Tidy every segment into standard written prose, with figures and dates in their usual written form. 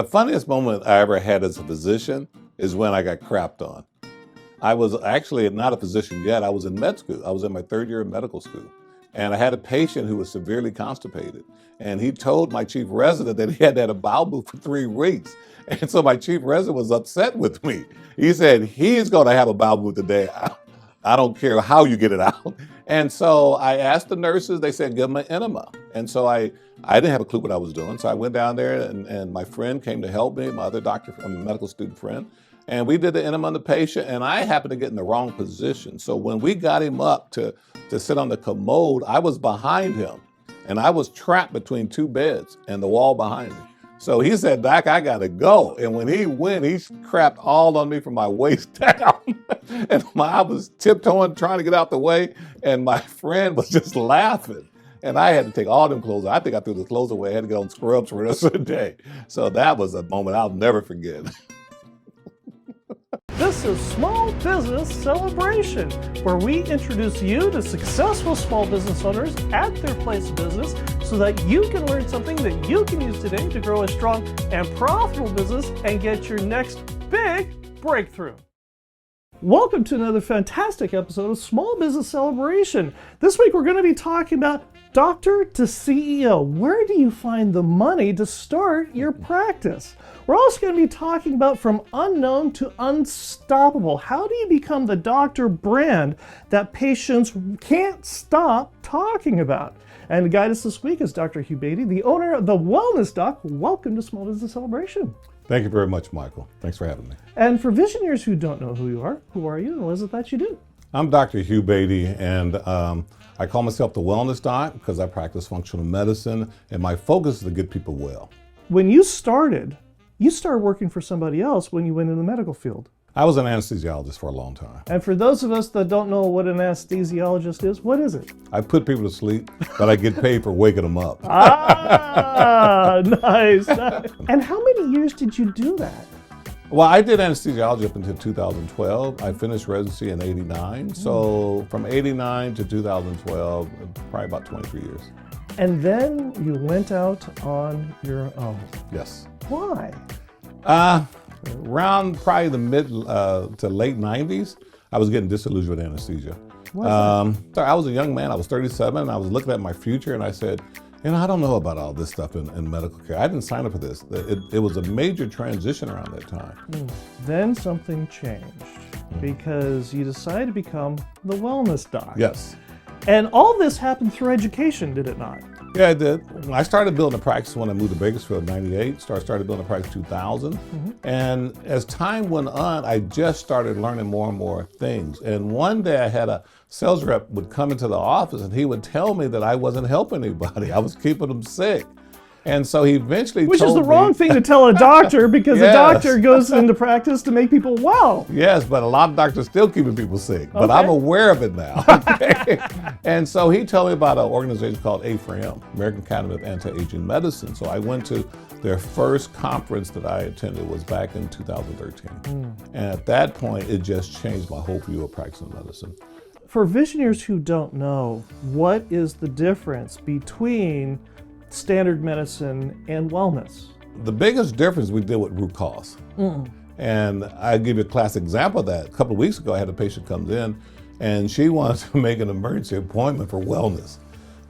The funniest moment I ever had as a physician is when I got crapped on. I was actually not a physician yet. I was in med school. I was in my third year of medical school. And I had a patient who was severely constipated. And he told my chief resident that he had had a bowel movement for 3 weeks. And so my chief resident was upset with me. He said, he's going to have a bowel movement today. I don't care how you get it out. And so I asked the nurses, they said, give him an enema. And so I didn't have a clue what I was doing. So I went down there and my friend came to help me, my other doctor, a medical student friend. And we did the enema on the patient, and I happened to get in the wrong position. So when we got him up to sit on the commode, I was behind him, and I was trapped between 2 beds and the wall behind me. So he said, Doc, I gotta go. And when he went, he crapped all on me from my waist down. And I was tiptoeing, trying to get out the way, and my friend was just laughing. And I had to take all them clothes. I think I threw the clothes away. I had to get on scrubs for the rest of the day. So that was a moment I'll never forget. This is Small Business Celebration, where we introduce you to successful small business owners at their place of business so that you can learn something that you can use today to grow a strong and profitable business and get your next big breakthrough. Welcome to another fantastic episode of Small Business Celebration. This week we're going to be talking about Doctor to CEO. Where do you find the money to start your practice? We're also going to be talking about from unknown to unstoppable. How do you become the doctor brand that patients can't stop talking about? And to guide us this week is Dr. Hugh Beatty, the owner of the Wellness Doc. Welcome to Small Business Celebration. Thank you very much, Michael. Thanks for having me. And for Visioneers who don't know who you are and what is it that you do? I'm Dr. Hugh Beatty, and I call myself the Wellness Doc because I practice functional medicine, and my focus is to get people well. When you started working for somebody else when you went in the medical field. I was an anesthesiologist for a long time. And for those of us that don't know what an anesthesiologist is, what is it? I put people to sleep, but I get paid for waking them up. Nice. And how many years did you do that? Well, I did anesthesiology up until 2012. I finished residency in '89. So from '89 to 2012, probably about 23 years. And then you went out on your own. Yes. Why? Around probably the mid to late 90s, I was getting disillusioned with anesthesia. So I was a young man, I was 37, and I was looking at my future, and I said, I don't know about all this stuff in medical care. I didn't sign up for this. It was a major transition around that time. Then something changed because you decided to become the Wellness Doc. Yes. And all this happened through education, did it not? Yeah, I did. I started building a practice when I moved to Bakersfield in '98. Started building a practice in 2000. And as time went on, I just started learning more and more things. And one day I had a sales rep would come into the office and he would tell me that I wasn't helping anybody. I was keeping them sick. And so he eventually Which told is the me, wrong thing to tell a doctor because Yes. a doctor goes into practice to make people well. Yes, but a lot of doctors still keeping people sick. But Okay. I'm aware of it now. Okay? And so he told me about an organization called A4M, American Academy of Anti-Aging Medicine. So I went to their first conference that I attended was back in 2013. And at that point, it just changed my whole view of practicing medicine. For Visioneers who don't know, what is the difference between standard medicine and wellness? The biggest difference, we deal with root cause. And I'll give you a classic example of that. A couple of weeks ago, I had a patient comes in and she wants to make an emergency appointment for wellness.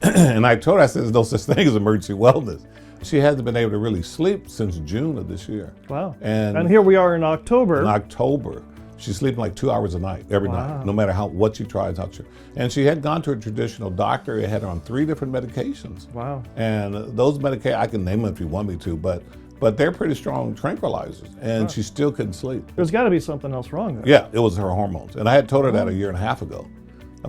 And I told her, I said, there's no such thing as emergency wellness. She hasn't been able to really sleep since June of this year. Wow. And here we are in October. in October, she's sleeping like 2 hours a night, every night, no matter what she tries. And she had gone to a traditional doctor. It had her on 3 different medications. Wow. And those medications, I can name them if you want me to, but they're pretty strong tranquilizers, and she still couldn't sleep. There's got to be something else wrong there. Yeah, it was her hormones. And I had told her that a year and a half ago.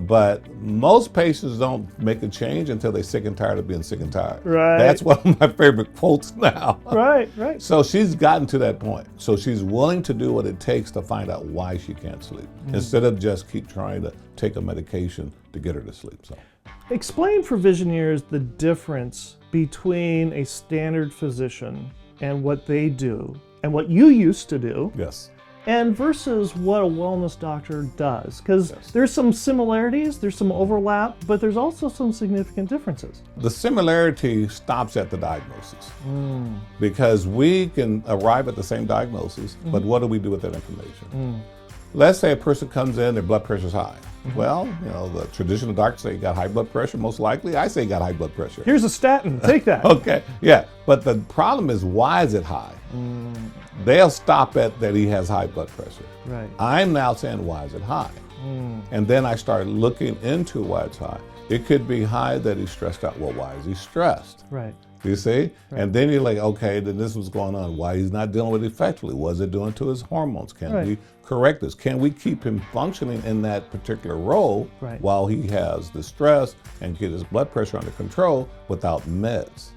But most patients don't make a change until they're sick and tired of being sick and tired. Right. That's one of my favorite quotes now. Right. So she's gotten to that point. So she's willing to do what it takes to find out why she can't sleep, instead of just keep trying to take a medication to get her to sleep. So, Explain for Visioneers the difference between a standard physician and what they do and what you used to do. yes. and versus what a wellness doctor does? Because Yes. there's some similarities, there's some overlap, but there's also some significant differences. The similarity stops at the diagnosis because we can arrive at the same diagnosis, but what do we do with that information? Let's say a person comes in, their blood pressure's high. Well, you know, the traditional doctors say you got high blood pressure, most likely. I say you got high blood pressure. Here's a statin, take that. Okay, yeah, but the problem is, why is it high? They'll stop at that he has high blood pressure. Right. I'm now saying, why is it high? And then I start looking into why it's high. It could be high that he's stressed out. Well, why is he stressed? Right. You see? And then you're like, okay, then this was going on. Why he's not dealing with it effectively? What's it doing to his hormones? Can we correct this? Can we keep him functioning in that particular role while he has the stress and get his blood pressure under control without meds?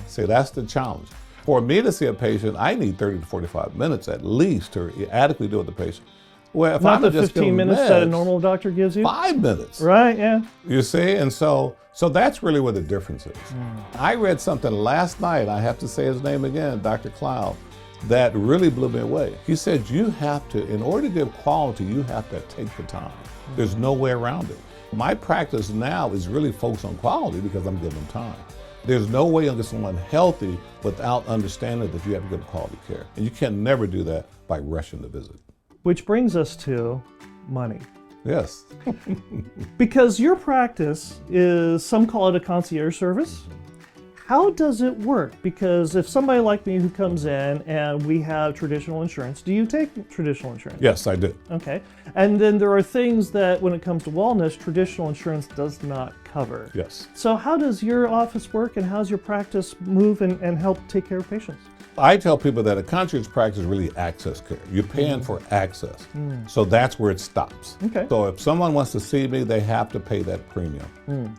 See, that's the challenge. For me to see a patient, I need 30 to 45 minutes at least to adequately deal with the patient. Well, if Not I'm the just 15 minutes meds, that a normal doctor gives you? 5 minutes. Right, yeah. You see, and so that's really where the difference is. I read something last night, I have to say his name again, Dr. Cloud, that really blew me away. He said you have to, in order to give quality, you have to take the time. There's no way around it. My practice now is really focused on quality because I'm giving them time. There's no way to get someone healthy without understanding that you have to give quality care. And you can never do that by rushing the visit. Which brings us to money. Yes. Because your practice is, some call it a concierge service. How does it work? Because if somebody like me who comes in and we have traditional insurance, do you take traditional insurance? Yes, I do. Okay. And then there are things that when it comes to wellness, traditional insurance does not cover. Yes. So how does your office work and how's your practice move and help take care of patients? I tell people that a concierge practice is really access care. You're paying for access. So that's where it stops. Okay. So if someone wants to see me, they have to pay that premium.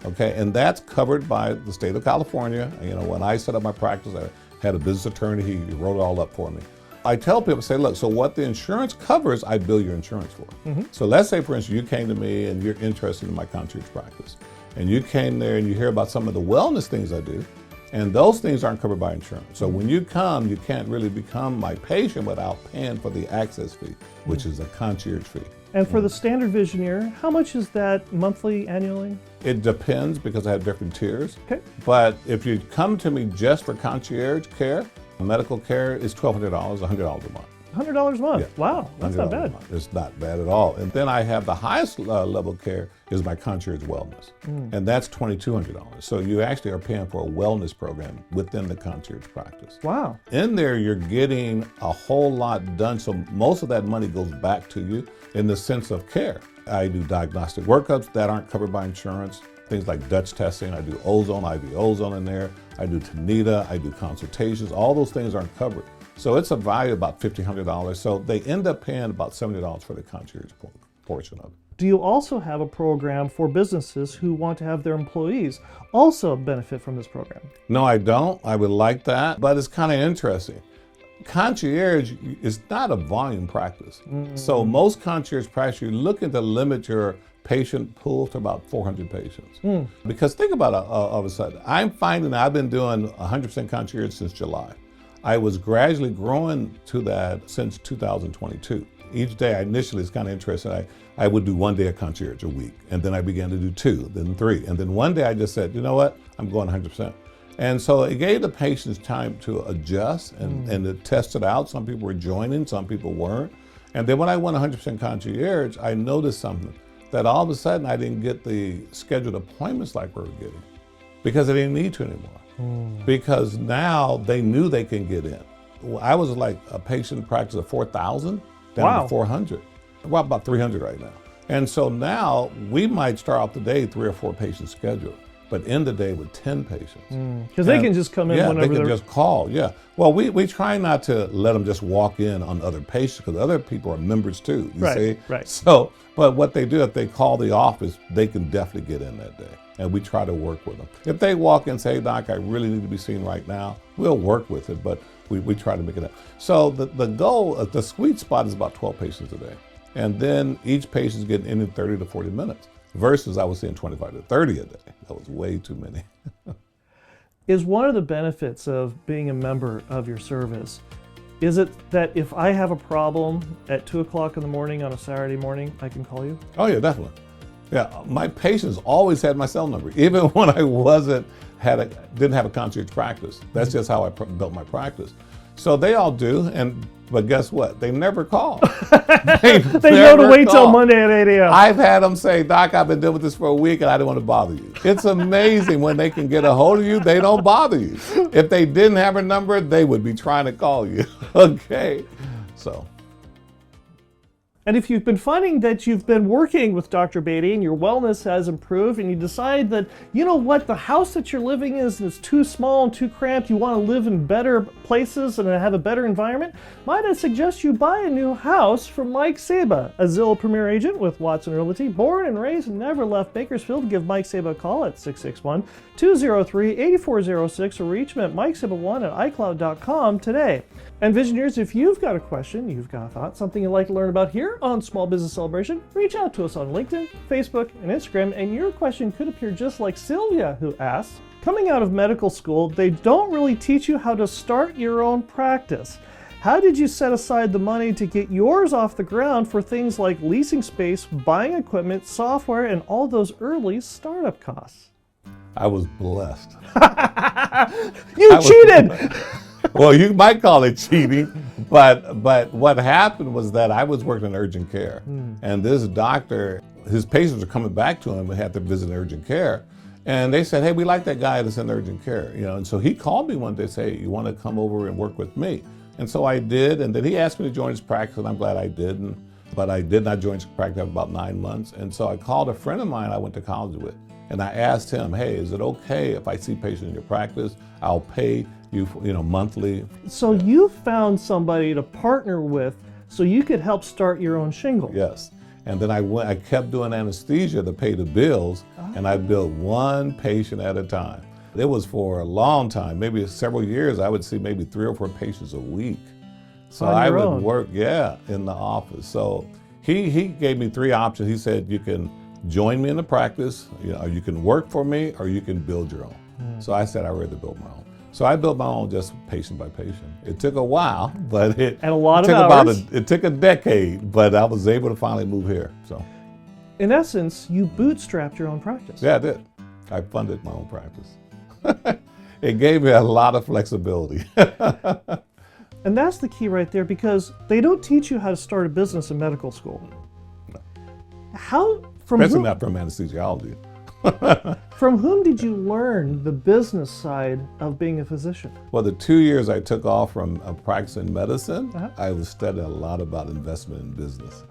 Okay, and that's covered by the state of California. You know, when I set up my practice, I had a business attorney, he wrote it all up for me. I tell people, say, look, so what the insurance covers, I bill your insurance for. So let's say, for instance, you came to me and you're interested in my concierge practice. And you came there and you hear about some of the wellness things I do. And those things aren't covered by insurance. So when you come, you can't really become my patient without paying for the access fee, which is a concierge fee. And for the standard Visioneer, how much is that monthly, annually? It depends because I have different tiers. Okay. But if you come to me just for concierge care, medical care is $1,200, $100 a month. $100 a month. Yeah. Wow, that's not $100 a bad. month. It's not bad at all. And then I have the highest level care is my concierge wellness, and that's $2,200. So you actually are paying for a wellness program within the concierge practice. Wow. In there, you're getting a whole lot done. So most of that money goes back to you in the sense of care. I do diagnostic workups that aren't covered by insurance. Things like Dutch testing. I do ozone, IV ozone in there. I do Tanita. I do consultations. All those things aren't covered. So it's a value of about $1,500. So they end up paying about $70 for the concierge portion of it. Do you also have a program for businesses who want to have their employees also benefit from this program? No, I don't. I would like that, but it's kind of interesting. Concierge is not a volume practice. So most concierge practice, you're looking to limit your patient pool to about 400 patients. Because think about it all of a sudden. I'm finding I've been doing 100% concierge since July. I was gradually growing to that since 2022. Each day, initially, it's kind of interesting. I would do 1 day of concierge a week, and then I began to do 2, then 3. And then one day I just said, you know what, I'm going 100%. And so it gave the patients time to adjust and to test it out. Some people were joining, some people weren't. And then when I went 100% concierge, I noticed something, that all of a sudden I didn't get the scheduled appointments like we were getting because I didn't need to anymore. Because now they knew they can get in. I was like a patient practice of 4,000 down to 400. Well, about 300 right now. And so now we might start off the day 3 or 4 patients scheduled, but end the day with 10 patients. Because they can just come in whenever they can just call, Well, we try not to let them just walk in on other patients because other people are members too, you see? Right. So, but what they do, if they call the office, they can definitely get in that day. And we try to work with them. If they walk in and say, hey, Doc, I really need to be seen right now, we'll work with it, but we try to make it up. So the goal, the sweet spot is about 12 patients a day. And then each patient's getting in 30 to 40 minutes versus I was seeing 25 to 30 a day. That was way too many. Is one of the benefits of being a member of your service Is it that if I have a problem at 2 o'clock in the morning on a Saturday morning, I can call you? Oh yeah, definitely. Yeah, my patients always had my cell number, even when I didn't have a concierge practice. That's just how I built my practice. So they all do, but guess what? They never call. They know to wait till Monday at 8 a.m. I've had them say, Doc, I've been dealing with this for a week and I didn't want to bother you. It's amazing when they can get a hold of you, they don't bother you. If they didn't have a number, they would be trying to call you. Okay, so. And if you've been finding that you've been working with Dr. Beatty and your wellness has improved and you decide that, you know what, the house that you're living in is too small and too cramped, you want to live in better places and have a better environment, might I suggest you buy a new house from Mike Saba, a Zillow Premier agent with Watson Realty, born and raised and never left Bakersfield. Give Mike Saba a call at 661-203-8406 or reach him at mikesaba1@icloud.com today. And Visioneers, if you've got a question, you've got a thought, something you'd like to learn about here on Small Business Celebration, reach out to us on LinkedIn, Facebook, and Instagram, and your question could appear just like Sylvia, who asks, coming out of medical school, they don't really teach you how to start your own practice. How did you set aside the money to get yours off the ground for things like leasing space, buying equipment, software, and all those early startup costs? I was blessed. You cheated! Well, you might call it cheating, but what happened was that I was working in urgent care, and this doctor, his patients were coming back to him and had to visit urgent care, and they said, hey, we like that guy that's in urgent care, and so he called me one day, say, hey, you want to come over and work with me? And so I did, and then he asked me to join his practice, and I'm glad I did, but I did not join his practice for about 9 months, and so I called a friend of mine I went to college with, and I asked him, hey, is it okay if I see patients in your practice? I'll pay you, monthly. So you found somebody to partner with so you could help start your own shingle. Yes. And then I kept doing anesthesia to pay the bills, and I billed one patient at a time. It was for a long time, maybe several years. I would see maybe 3 or 4 patients a week. So I would work, in the office. So he gave me 3 options. He said, you can join me in the practice, or you can work for me, or you can build your own. So I said I'd rather build my own. So I built my own just patient by patient. It took a while, but it took a decade, but I was able to finally move here. So, in essence, you bootstrapped your own practice. Yeah, I did. I funded my own practice. It gave me a lot of flexibility. And that's the key right there, because they don't teach you how to start a business in medical school. No. Especially not from anesthesiology. From whom did you learn the business side of being a physician? Well, the 2 years I took off from practicing medicine, I was studying a lot about investment in business.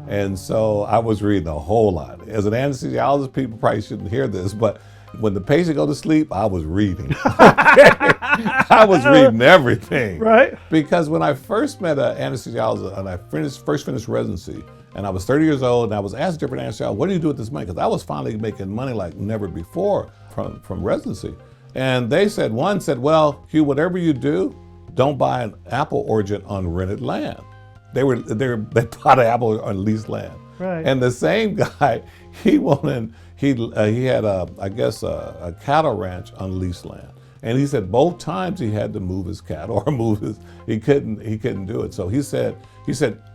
And so I was reading a whole lot. As an anesthesiologist, people probably shouldn't hear this, but when the patient go to sleep, I was reading. I was reading everything. Right. Because when I first met an anesthesiologist and I first finished residency, and I was 30 years old, and I was asked different anesthesiologists, what do you do with this money? Because I was finally making money like never before from residency. And one said, well, Hugh, whatever you do, don't buy an apple orchard on rented land. They bought an apple on leased land. Right. And the same guy, he had a cattle ranch on leased land. And he said both times he had to move his cattle or he couldn't do it. So he said,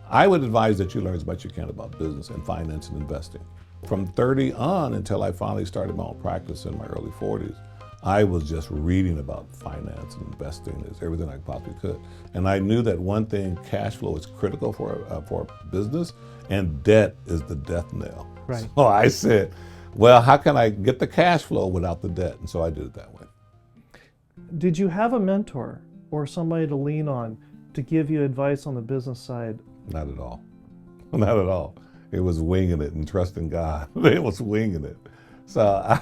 I would advise that you learn as much as you can about business and finance and investing. From 30 on until I finally started my own practice in my early 40s, I was just reading about finance and investing, everything I possibly could. And I knew that one thing, cash flow is critical for a business, and debt is the death knell. Right. So I said, well, how can I get the cash flow without the debt? And so I did it that way. Did you have a mentor or somebody to lean on to give you advice on the business side? Not at all. Not at all. It was winging it and trusting God. It was winging it. So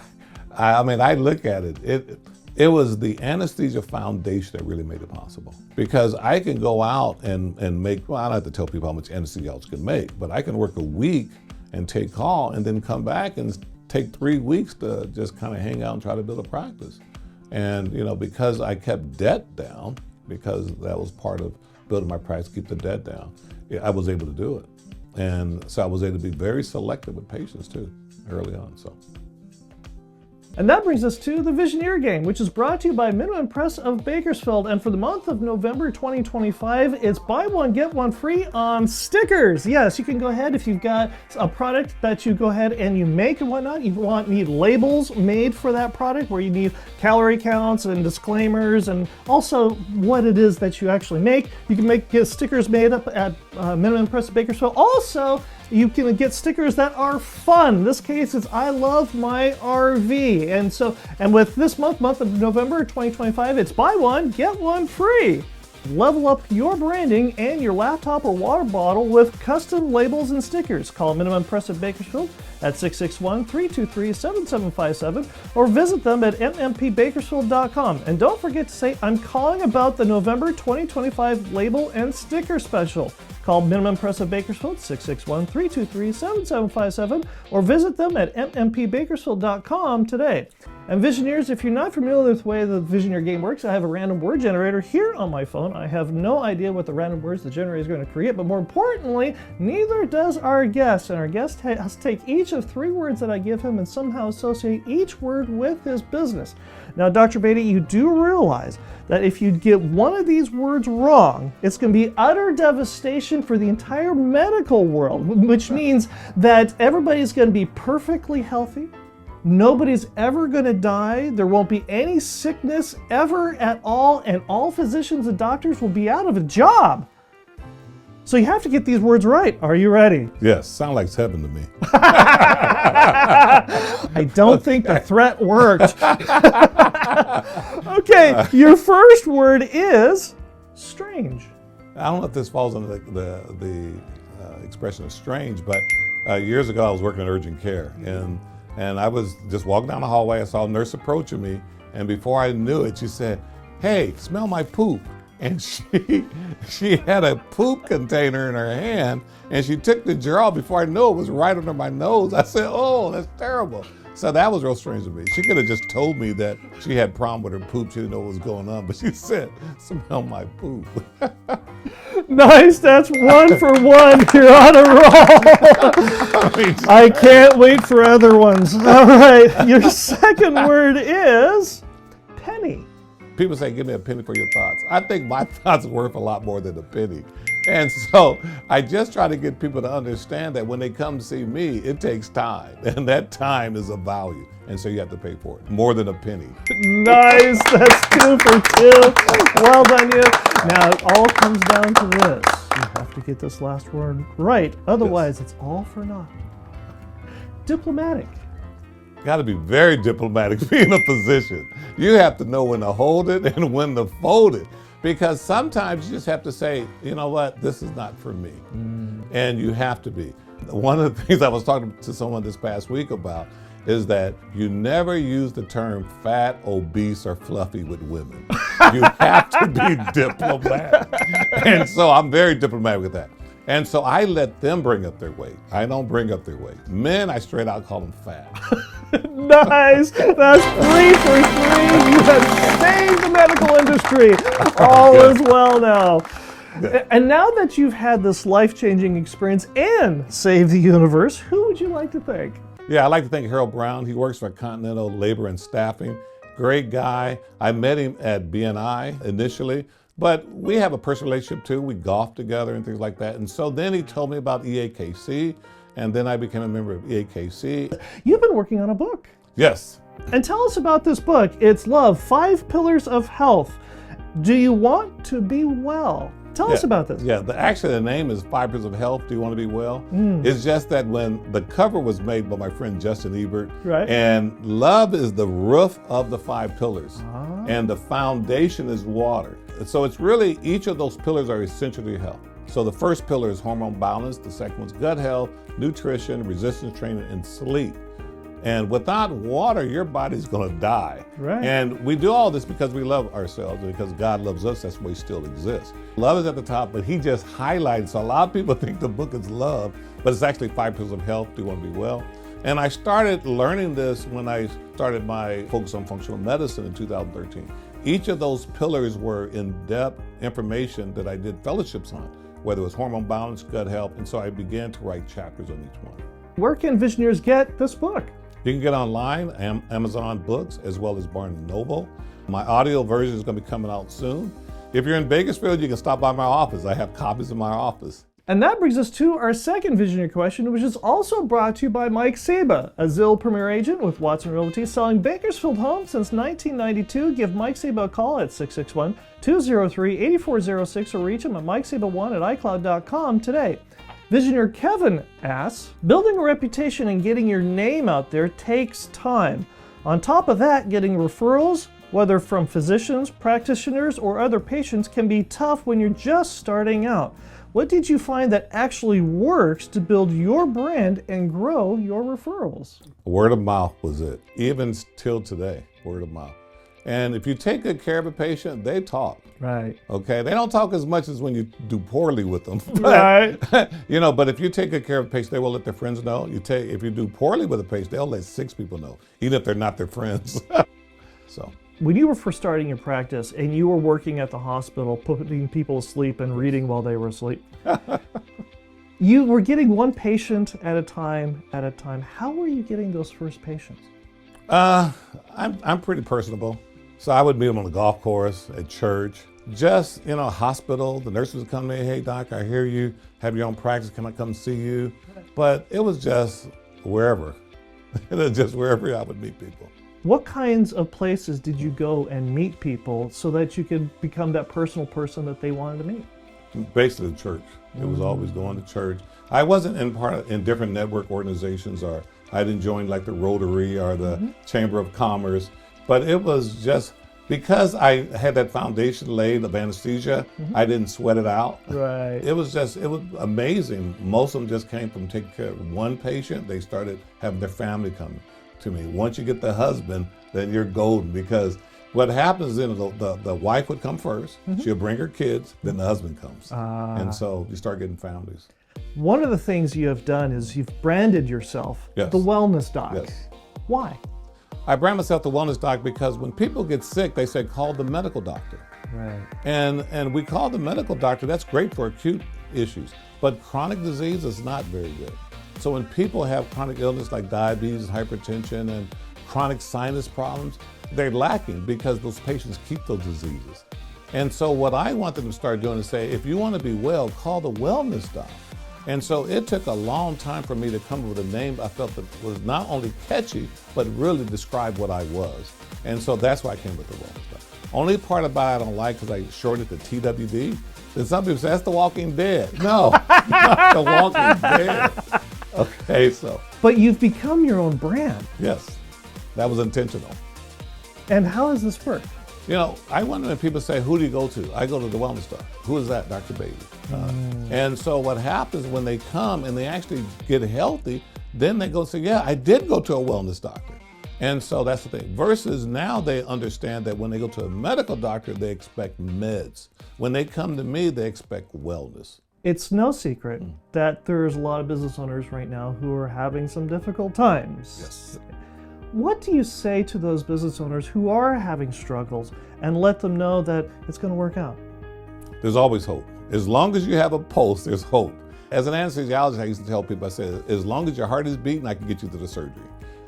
I look at it. It was the anesthesia foundation that really made it possible. Because I can go out and make, well, I don't have to tell people how much anesthesiologists can make, but I can work a week and take call and then come back and take 3 weeks to just kind of hang out and try to build a practice. And, because I kept debt down, because that was part of building my practice, keep the debt down, I was able to do it. And so I was able to be very selective with patients too, early on. So. And that brings us to the Visioneer Game, which is brought to you by Minimum Press of Bakersfield. And for the month of November 2025, it's buy one, get one free on stickers. Yes, you can go ahead if you've got a product that you go ahead and you make and whatnot. You need labels made for that product where you need calorie counts and disclaimers and also what it is that you actually make. You can get stickers made up at Minimum Press of Bakersfield. Also, you can get stickers that are fun. In this case, it's I love my RV. And with this month of November 2025, it's buy one, get one free. Level up your branding and your laptop or water bottle with custom labels and stickers. Call Minimum Press of Bakersfield at 661-323-7757 or visit them at mmpbakersfield.com. And don't forget to say, I'm calling about the November 2025 label and sticker special. Call Minimum Press of Bakersfield, 661-323-7757, or visit them at mmpbakersfield.com today. And Visioneers, if you're not familiar with the way the Visioneer game works, I have a random word generator here on my phone. I have no idea what the random words the generator is going to create, but more importantly, neither does our guest. And our guest has to take each of 3 words that I give him and somehow associate each word with his business. Now, Dr. Beatty, you do realize that if you get one of these words wrong, it's going to be utter devastation for the entire medical world, which means that everybody's going to be perfectly healthy. Nobody's ever going to die. There won't be any sickness ever at all, and all physicians and doctors will be out of a job. So you have to get these words right. Are you ready? Yes, sound like heaven to me. I don't think the threat worked. Okay, your first word is strange. I don't know if this falls under the expression of strange, but years ago I was working in urgent care, and I was just walking down the hallway. I saw a nurse approaching me, and before I knew it, she said, "Hey, smell my poop." And she had a poop container in her hand, and she took the jar off. Before I knew it, was right under my nose. I said, "Oh, that's terrible." So that was real strange to me. She could have just told me that she had a problem with her poop. She didn't know what was going on, but she said, "Smell my poop." Nice, that's 1 for 1. You're on a roll. I can't wait for other ones. All right, your second word is penny. People say, "Give me a penny for your thoughts." I think my thoughts are worth a lot more than a penny. And so I just try to get people to understand that when they come to see me, it takes time, and that time is of value. And so you have to pay for it, more than a penny. Nice, that's 2 for 2. Well done, you. Now it all comes down to this. You have to get this last word right, otherwise It's all for naught. Diplomatic. Got to be very diplomatic being a physician. You have to know when to hold it and when to fold it, because sometimes you just have to say, you know what, this is not for me. And you have to be. One of the things I was talking to someone this past week about is that you never use the term fat, obese, or fluffy with women. You have to be diplomatic. And so I'm very diplomatic with that. And so I let them bring up their weight. I don't bring up their weight. Men, I straight out call them fat. Nice, that's 3 for 3. You have saved the medical industry. All is well now. And now that you've had this life-changing experience and saved the universe, who would you like to thank? Yeah, I'd like to thank Harold Brown. He works for Continental Labor and Staffing. Great guy. I met him at BNI initially, but we have a personal relationship too. We golf together and things like that. And so then he told me about EAKC, and then I became a member of EAKC. You've been working on a book. Yes. And tell us about this book. It's Love, 5 Pillars of Health. Do you want to be well? Tell us about this. Yeah, actually the name is 5 Pillars of Health, Do You Want to Be Well? It's just that when the cover was made by my friend Justin Ebert, and love is the roof of the 5 pillars, and the foundation is water. So it's really, each of those pillars are essential to your health. So the first pillar is hormone balance, the second one's gut health, nutrition, resistance training, and sleep. And without water, your body's gonna die. And we do all this because we love ourselves, and because God loves us, that's why we still exist. Love is at the top, but he just highlighted, so a lot of people think the book is love, but it's actually 5 Pillars of Health, Do You Want to Be Well? And I started learning this when I started my focus on functional medicine in 2013. Each of those pillars were in-depth information that I did fellowships on, whether it was hormone balance, gut health, and so I began to write chapters on each one. Where can Visioneers get this book? You can get online, Amazon Books, as well as Barnes & Noble. My audio version is going to be coming out soon. If you're in Bakersfield, you can stop by my office. I have copies in my office. And that brings us to our second Visioneer question, which is also brought to you by Mike Saba, a Zillow Premier Agent with Watson Realty, selling Bakersfield homes since 1992. Give Mike Saba a call at 661-203-8406 or reach him at mikesaba1@icloud.com today. Visioneer Kevin asks, building a reputation and getting your name out there takes time. On top of that, getting referrals, whether from physicians, practitioners, or other patients, can be tough when you're just starting out. What did you find that actually works to build your brand and grow your referrals? Word of mouth was it. Even till today, word of mouth. And if you take good care of a patient, they talk. Right. Okay, they don't talk as much as when you do poorly with them. Right. But if you take good care of a patient, they will let their friends know. If you do poorly with a patient, they'll let 6 people know, even if they're not their friends. So. When you were first starting your practice and you were working at the hospital, putting people to sleep and reading while they were asleep, you were getting one patient at a time. How were you getting those first patients? I'm pretty personable. So I would meet them on the golf course, at church, just, hospital. The nurses would come to me, hey, doc, I hear you have your own practice. Can I come see you? But it was just wherever. It was just wherever I would meet people. What kinds of places did you go and meet people so that you could become that personal person that they wanted to meet? Basically, church. It was always going to church. I wasn't in different network organizations, or I didn't join like the Rotary or the Chamber of Commerce, but it was just because I had that foundation laid of anesthesia, I didn't sweat it out. Right. It was amazing. Most of them just came from taking care of one patient. They started having their family come to me. Once you get the husband, then you're golden, because what happens is the wife would come first, she'll bring her kids, then the husband comes. And so you start getting families. One of the things you have done is you've branded yourself the Wellness Doc. Yes. Why? I brand myself the Wellness Doc because when people get sick, they say, call the medical doctor. Right. And we call the medical doctor, that's great for acute issues, but chronic disease is not very good. So when people have chronic illness like diabetes, hypertension, and chronic sinus problems, they're lacking because those patients keep those diseases. And so what I want them to start doing is say, if you want to be well, call the Wellness Doc. And so it took a long time for me to come up with a name I felt that was not only catchy, but really described what I was. And so that's why I came with the Wellness Doc. Only part about it I don't like, because I shortened it to TWD. Then some people say, that's The Walking Dead. No, not The Walking Dead. Okay, so. But you've become your own brand. Yes, that was intentional. And how has this worked? I wonder when people say, who do you go to? I go to the Wellness Doc. Who is that? Dr. Beatty. And so what happens when they come and they actually get healthy, then they go say, yeah, I did go to a wellness doctor. And so that's the thing. Versus now they understand that when they go to a medical doctor, they expect meds. When they come to me, they expect wellness. It's no secret that there's a lot of business owners right now who are having some difficult times. Yes. What do you say to those business owners who are having struggles and let them know that it's going to work out? There's always hope. As long as you have a pulse, there's hope. As an anesthesiologist, I used to tell people, I said, as long as your heart is beating, I can get you to the surgery.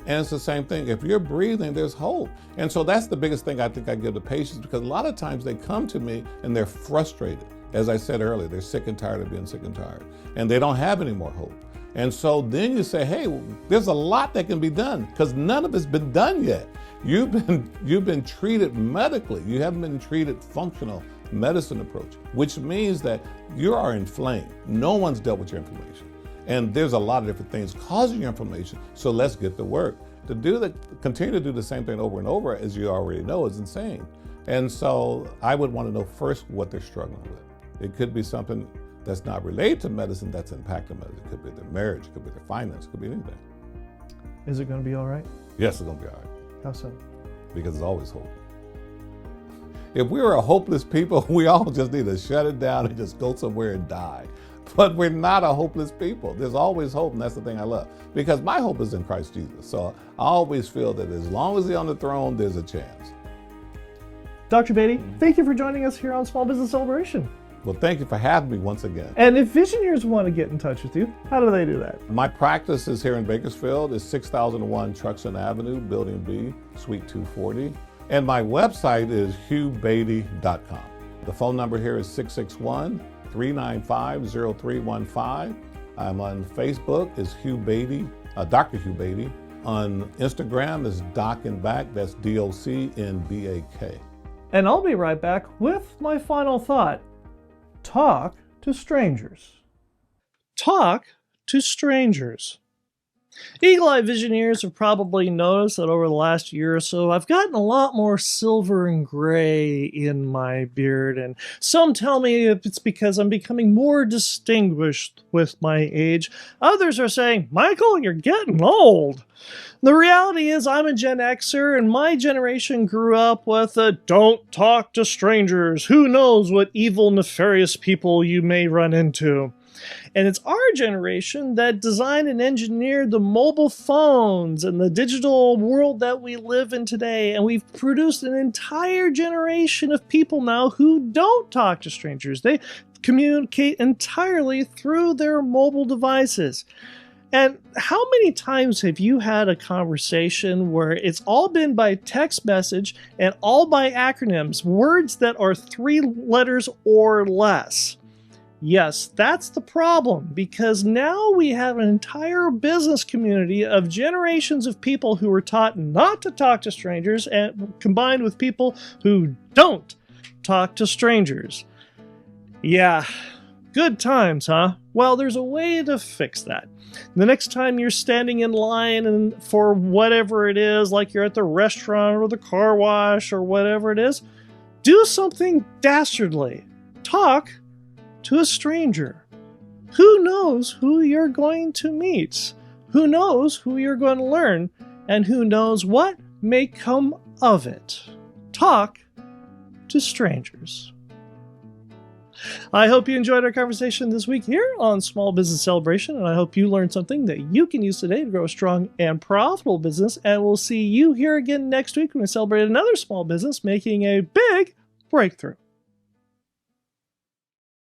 And it's the same thing. If you're breathing, there's hope. And so that's the biggest thing I think I give to patients, because a lot of times they come to me and they're frustrated. As I said earlier, they're sick and tired of being sick and tired, and they don't have any more hope. And so then you say, hey, there's a lot that can be done, because none of it's been done yet. You've been treated medically. You haven't been treated functional medicine approach, which means that you are inflamed. No one's dealt with your inflammation. And there's a lot of different things causing your inflammation. So let's get to work. Continue to do the same thing over and over, as you already know, is insane. And so I would want to know first what they're struggling with. It could be something that's not related to medicine that's impacting medicine. It could be their marriage, it could be their finance, it could be anything. Is it going to be all right? Yes, it's going to be all right. How so? Because there's always hope. If we were a hopeless people, we all just need to shut it down and just go somewhere and die. But we're not a hopeless people. There's always hope, and that's the thing I love. Because my hope is in Christ Jesus. So I always feel that as long as he's on the throne, there's a chance. Dr. Beatty, thank you for joining us here on Small Business Celebration. Well, thank you for having me once again. And if Visioneers want to get in touch with you, how do they do that? My practice is here in Bakersfield. It's 6001 Truxtun Avenue, Building B, Suite 240. And my website is hughbeatty.com. The phone number here is 661-395-0315. I'm on Facebook, it's Hugh Beatty, Dr. Hugh Beatty. On Instagram is Doc and Back, that's DOCNBAK. And I'll be right back with my final thought. Talk to strangers. Talk to strangers. Eagle Eye Visioneers have probably noticed that over the last year or so, I've gotten a lot more silver and gray in my beard, and some tell me it's because I'm becoming more distinguished with my age. Others are saying, Michael, you're getting old. The reality is I'm a Gen Xer, and my generation grew up with a don't talk to strangers. Who knows what evil, nefarious people you may run into. And it's our generation that designed and engineered the mobile phones and the digital world that we live in today. And we've produced an entire generation of people now who don't talk to strangers. They communicate entirely through their mobile devices. And how many times have you had a conversation where it's all been by text message and all by acronyms, words that are 3 letters or less? Yes, that's the problem, because now we have an entire business community of generations of people who were taught not to talk to strangers, and combined with people who don't talk to strangers. Yeah, good times, huh? Well, there's a way to fix that. The next time you're standing in line and for whatever it is, like you're at the restaurant or the car wash or whatever it is, do something dastardly. Talk to a stranger. Who knows who you're going to meet? Who knows who you're going to learn? And who knows what may come of it? Talk to strangers. I hope you enjoyed our conversation this week here on Small Business Celebration, and I hope you learned something that you can use today to grow a strong and profitable business. And we'll see you here again next week when we celebrate another small business making a big breakthrough.